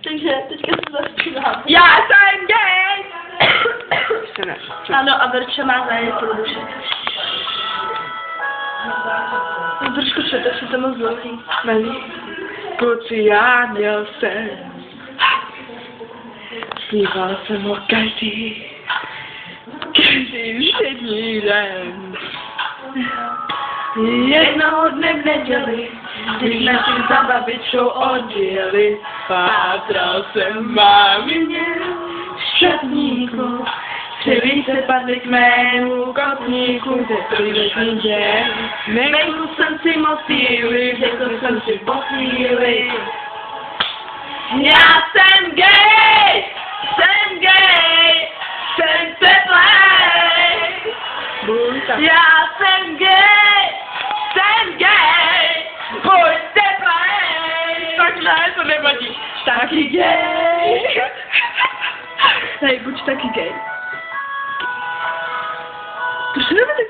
Takže teďka se zaspívám. Já jsem gay! Ano, a Verča má zájem pro duše. No trošku čete, si to moc dlouhý. Malý, kluci, já měl sen. Zpíval jsem ho každý všední den. Jednoho dne v neděli, když naši za babičkou odjeli, pátral jsem mámině v šatníku. Křiví se padly k mému kotníku, ze příležný den. Nejdu jsem si moc síly, řekl jsem si po chvíli. Já jsem gay, jsem gay, jsem teplej. Já jsem gay, buď teplej. Tak ne, to nevadí. Taky gay. Hej, buď taky gay. Proč nemáte